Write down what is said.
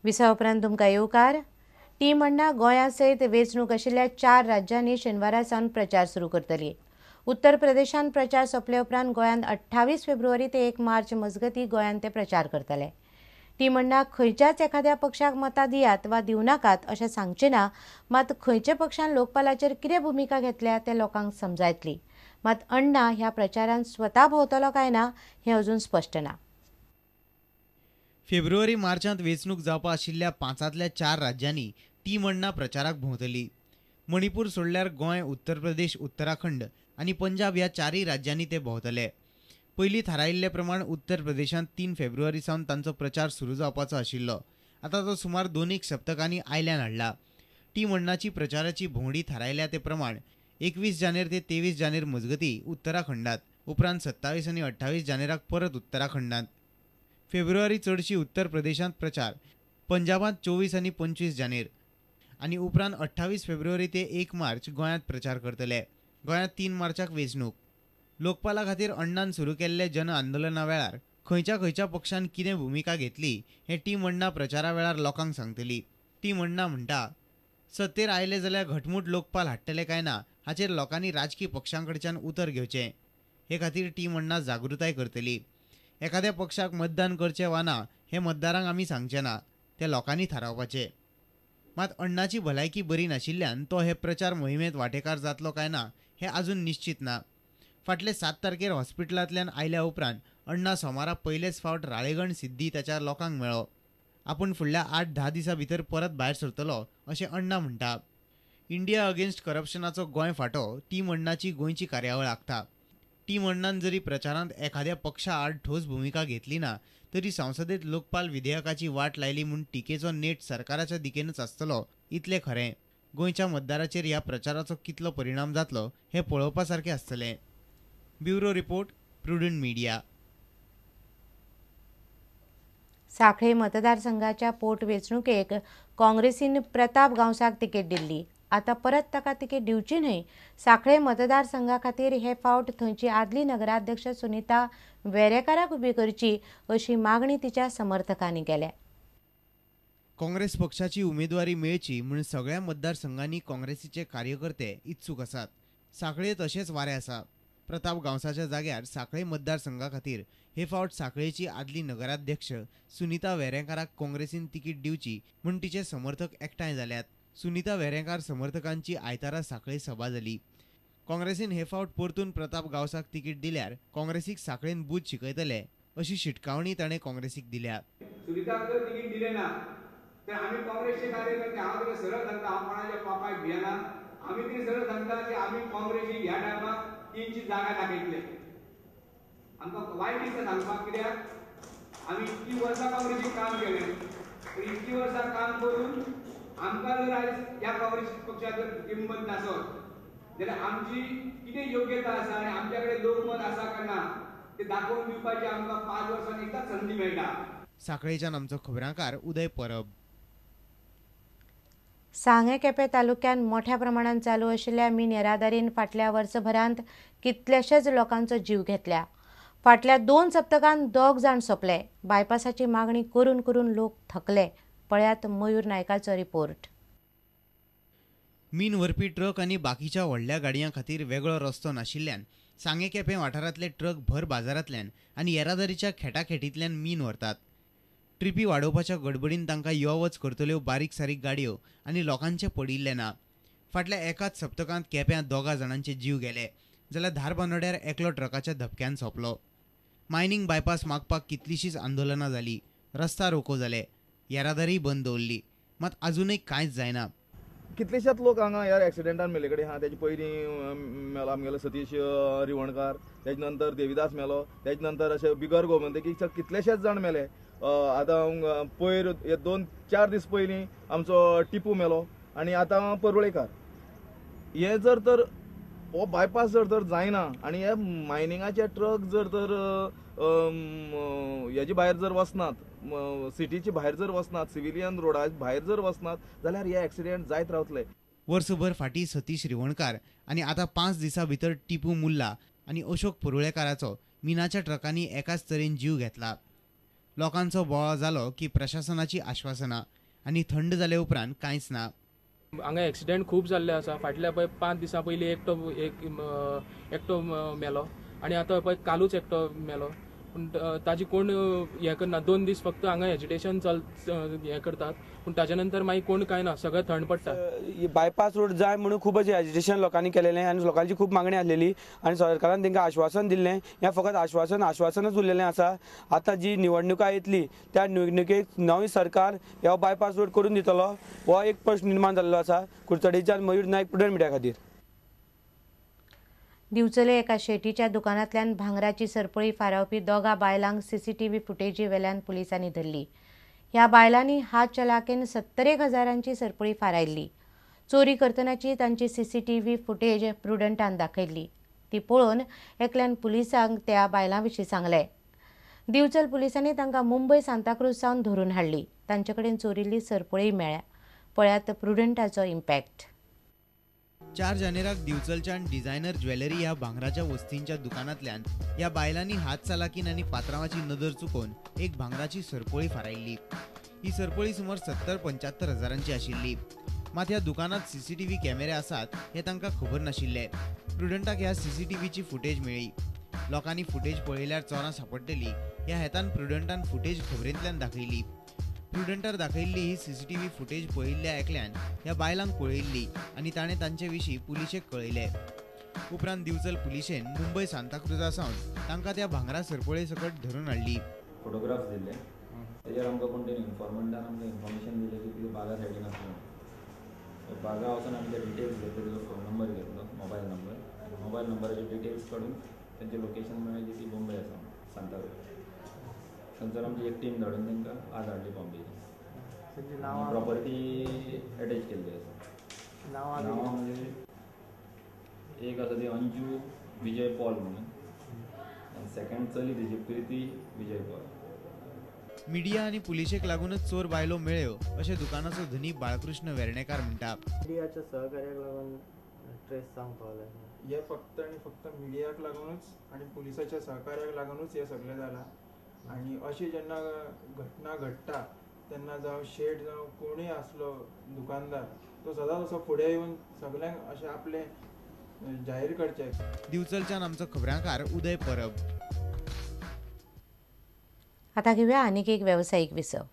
Visa उपरांत तुमकां येवकार। टीम अण्णा गोंया सयत वेंचणूक आशिल्ल्या 4 राज्यांनी शेनवारा सावन प्रचार सुरू करतली। उत्तर प्रदेशांत प्रचार सोंपले उपरांत गोंयांत 28 फेब्रुवारी ते 1 मार्च मजगतीं गोंयांत ते प्रचार करतले। टीम अण्णा खंयच्याच एखाद्या पक्षाक मतां दियात वा दिवं नाकात अशें सांगचे ना, मात खंयच्या पक्षान लोकपालाचेर कितें भुमिका घेतल्या तें लोकांक समजायतली। मात अण्णा ह्या प्रचारांत स्वता भोंवतलो काय ना हें अजून स्पश्ट ना। फेब्रुवारी मार्चांत वेंचणूक जावपा आशिल्ल्या 5 4 राज्यांनी टीम अण्णा प्रचाराक भोंवतली। मणिपूर सोडल्यार गोंय, उत्तर प्रदेश, उत्तराखंड आनी पंजाब ह्या 4 राज्यांनी ते भोंवतले। पयलीं थारायिल्ले प्रमाण उत्तर प्रदेशांत 3 फेब्रुवारी सावन तांचो प्रचार सुरू जावपाचो आशिल्लो। आतां तो सुमार 2 सप्तकांनी आयल्यान हाडला। टीम अण्णाची प्रचाराची भोंवडी थारायल्या ते प्रमाण 21 जानेर ते 23 जानेर मजगतीं उत्तराखंडात, उपरांत 27 आनी 28 जानेराक परत उत्तराखंडात। फेब्रुवारी चडशी उत्तर प्रदेशांत प्रचार, पंजाबांत 24 आनी 25 जानेर आनी उपरांत 28 फेब्रुवारी ते 1 मार्च गोंयांत प्रचार करतले। गोंयांत 3 मार्चाक वेंचणूक। लोकपाला खातीर अण्णान सुरू केल्ले जन आंदोलना वेळार खंयच्या पक्षान कितें भुमिका घेतली हें टीम अण्णा प्रचारा वेळार लोकांक सांगतली। टीम अण्णा म्हणटा, सत्तेर आयले जाल्यार घटमूट लोकपाल हाडटले काय ना हाचेर लोकांनी राजकीय पक्षांकडच्यान उतर घेवचें। हे खातीर टीम अण्णा जागृताय करतली। एखाद्या पक्षाक मतदान करचें वा ना हें मतदारांक आमी सांगचें ना, तें लोकांनी थारावपाचें। मात अण्णाची भलायकी बरी नाशिल्ल्यान तो हे प्रचार मोहिमेंत वांटेकार जातलो काय ना हें आजून निश्चित ना। फाटले 7 तारखेर हॉस्पिटलांतल्यान आयल्या उपरांत अण्णा सोमारा पयलेच फावट राळेगण सिद्धी ताच्या लोकांक मेळ्ळो। आपूण फुडल्या 8-10 दिसां भितर परत भायर सरतलो अशें अण्णा म्हणटा। इंडिया अगेन्स्ट करप्शनाचो गोंय फांटो टीम अण्णाची गोंयची कार्यावळ आखता। टीम अण्णान जरी प्रचारांत एखाद्या पक्षा आड ठोस भुमिका घेतली ना, तरी संसदेत लोकपाल विधेयकाची वाट लायली म्हूण टिकेचो नेट सरकाराच्या दिकेनच आसतलो इतलें खरें। गोंयच्या मतदाराचेर ह्या प्रचाराचो कितलो परिणाम जातलो हें पळोवपा सारकें आसतलें। Bureau report, Prudent Media. Sanquelim मतदारसंघाच्या पोटवेंचणुकेक काँग्रेसीन प्रताप गांवसाक तिकेट दिल्ली। आतां परत ताका तिकेट दिवची न्हय। सांखळे मतदारसंघा खातीर हे फावट थंयची आदली नगराध्यक्ष सुनीता वेरेकाराक उबी करची अशी मागणी तिच्या समर्थकांनी केल्या। काँग्रेस पक्षाची उमेदवारी मेळची म्हूण सगळ्या मतदारसंघांनी काँग्रेसीचे कार्यकर्ते इत्सूक आसात। सांखळेंत तशेंच वारें आसा। प्रताप गांवसाच्या जाग्यार सांखळे मतदारसंघा खातीर हे फावट सांखळेची आदली नगराध्यक्ष सुनीता वेरेकाराक काँग्रेसीन तिकीट दिवची म्हूण तिचे समर्थक एकठांय जाल्यात। सुनीता वेरेकार समर्थकांची आयतारा सांखळे सभा जाली। काँग्रेसीन हे फावट परतून प्रताप गांवसाक तिकीट दिल्यार काँग्रेसीक सांखळेन बूथ शिकयतले अशी शिटकावणी ताणें काँग्रेसीक दिल्या। सुनीताक जर तिकीट दिलें ना तर आमी काँग्रेसचे कार्यकर्ते हांव तुका सरळ सांगता, हांव कोणाच्या पापाक भियेना। आमी कितें सरळ सांगता की आमी काँग्रेसीक ह्या टायमाक 3ची जागा दाखयतले। आमकां वायट दिसता सांगपाक, कित्याक आमी इतकी वर्सां काँग्रेसीक काम केलें, पूण इतकी वर्सां काम करून आमकां जर आयज ह्या काँग्रेस पक्षाचो किंमत नासत जाल्यार आमची कितें योग्यता आसा आनी आमच्या कडेन लोकमत आसा काय ना ते दाखोवन दिवपाची आमकां 5 वर्सांनी एकदाच संदी मेळटा। सांखळेच्यान आमचो खबराकार उदय परब। सांगे केपें तालुक्यांत मोठ्या प्रमाणांत चालू आशिल्ल्या मिन येरादारीन फाटल्या वर्सभरांत कितलेशेच लोकांचो जीव घेतल्या। फाटल्या 2 सप्तकांत 2 जाण सोंपले। बायपासाची मागणी करून करून लोक थकले। पळयात मयूर नायकाचो रिपोर्ट। मीन व्हरपी ट्रक आनी बाकीच्या व्हडल्या गाडयां खातीर वेगळो रस्तो नाशिल्ल्यान सांगे केपें वाठारांतले ट्रक भर बाजारांतल्यान आनी येरादारीच्या खेटाखेटींतल्यान मीन व्हरतात। ट्रिपी वाडोवपाच्या गडबडीन तांकां यो वच करतल्यो बारीक सारीक गाडयो आनी लोकांचे पडिल्ले ना। फाटल्या एकाच सप्तकांत केप्यां 2 जाणांचे जीव गेले, जाल्यार धारबांदोड्यार एकलो ट्रकाच्या धपक्यान सोंपलो। मायनींग बायपास मागपाक कितलींशींच आंदोलनां जालीं, रस्ता रोको जाले, येरादारी बंद दवरली, मात अजूनय कांयच जायना। कितलेशेच लोक हांगा ह्या एक्सिडेंटान मेले कडेन आहा। तेजे पयलीं मेलो आमगेलो सतीश रिवणकार, तेजे नंतर देविदास मेलो, तेजे नंतर अशे बिगर गोमंतकीचे कितलेशेच जाण मेले। आतां पयर 2-4 दीस पयलीं आमचो टिपू मेलो आनी आतां परवळेकार। हे जर तर हो बायपास जर तर जायना आनी हे मायनिंगाचे ट्रक जर तर हेजे भायर जर वचनात, सिटीचे भायर जर वचनात, सिव्हिलियन रोडा भायर जर वचनात जाल्यार हे एक्सिडेंट जायत रावतले। वर्सभर फाटीं सतीश रिवणकार आनी आतां 5 दिसां भितर टिपू मुल्ला आनी अशोक परवळेकाराचो मिनाच्या ट्रकांनी एकाच तरेन जीव घेतला। लोकांचो बोवाळ जालो की प्रशासनाची आश्वासनां आनी थंड जाले उपरांत कांयच ना. हांगा एक्सिडेंट खूब जाल्ले आसा. फाटल्या 5 दिसां पयलीं एकटो मेलो आनी आतां कालूच एकटो मेलो. पूण ताजी कोण हें करना. 2 दीस फक्त हांगा एजिटेशन हें करतात पूण ताच्या नंतर मागीर कोण कांय ना, सगळें थंड पडटा. बायपास रोड जाय म्हणून खूब अशें एजिटेशन लोकांनी केलेलें आनी लोकांची खूब मागणी आसलेली आनी सरकारान तांकां आश्वासन दिल्लें. हें फकत आश्वासनच उरलेलें आसा. आतां जी निवडणुका येतली त्या निवडणुकेक नवी सरकार ह्यो बायपास रोड करून दितलो हो एक प्रश्न निर्माण जाल्लो आसा कुडचडेंच्यान मयूर नायक, प्रुडंट मिडिया खातीर. दिवचले एका शेटीच्या दुकानांतल्यान भांगराची सरपळी फारावपी दोगा बायलांक सीसीटीव्ही फुटेजी वेल्यान पुलिसांनी धरली. ह्या बायलांनी हात चलाकेन 70,000ची सरपळी फारायल्ली. चोरी करतनाची तांची सीसीटीव्ही फुटेज प्रुडंटान दाखयल्ली. ती पळोवन एकल्यान पुलिसांक त्या बायलां विशीं सांगलें. दिवचल पुलिसांनी तांकां मुंबय सांताक्रूज सावन धरून हाडली. तांचे कडेन चोरिल्ली सरपळी मेळ्ळ्या. पळयात प्रुडंटाचो इम्पॅक्ट. 4 जानेराक दिवचलच्यान डिझायनर ज्वेलरी ह्या भांगराच्या वस्तींच्या दुकानांतल्यान ह्या बायलांनी हात चालाकीन आनी पात्रांवाची नदर चुकोवन एक भांगराची सरपळी फारायल्ली. ही सरपळी सुमार 70-75 हजारांची आशिल्ली. मात ह्या दुकानात सीसीटीव्ही कॅमेरे आसात हे तांकां खबर नाशिल्ले. प्रुडंटाक ह्या सीसीटीव्हीची फुटेज मेळ्ळी. लोकांनी फुटेज पळयल्यार चोरां सांपडटलीं ह्या हेतान प्रुडंटान फुटेज खबरेंतल्यान दाखयली. प्रुडंटार दाखयल्ली ही सीसीटीव्ही फुटेज पळयल्ल्या एकल्यान ह्या बायलांक पळयल्ली आनी ताणें तांचे विशीं पुलिशेक कळयलें. उपरांत दिवचल पुलिशेन मुंबय सांताक्रुजा सावन तांकां त्या भांगरा सरपळे सकट धरून हाडली. फोटोग्राफ्स दिले तेजेर आमकां कोण तरी इन्फॉर्मंटान आमकां इन्फॉर्मेशन दिलें की तुका बागा सायडीन आसलो. बागा वचून आमी ते डिटेल्स घेतले, तेजो फोन नंबर घेतलो, मोबायल नंबराचे डिटेल्स काडून तेंचे लोकेशन मेळ्ळें की ती मुंबय आसा सांताक्रूज. थंयसर आमची एक टीम धाडून तांकां आज हाडली बॉम्बे. प्रॉपर्टी अटॅच केल्ली आसा. नांवां म्हणजे एक आसा ती अंजू विजय पॉल म्हणून आनी सेकंड चली तेजी प्रिती विजय पॉल. मिडिया आनी पुलिशेक लागूनच चोर बायलो मेळ्ळ्यो अशें दुकानाचो धनी बाळकृष्ण वेर्णेकार म्हणटा. मिडियाच्या सहकार्याक लागून ट्रेस जावंक पावलें. हे फक्त आनी फक्त मिडियाक लागूनच आनी पुलिसाच्या सहकार्याक लागूनच हें सगळें जालां. आनी अशी जेन्ना घटना घडटा तेन्ना जावं शेट जावं कोणूय आसलो दुकानदार तो सदांच असो फुडें येवन सगल्यांक अशें आपलें जाहीर करचें. दिवचलच्यान आमचो खबराकार उदय परब. आतां घेवया आनीक एक वेवसायीक विसव.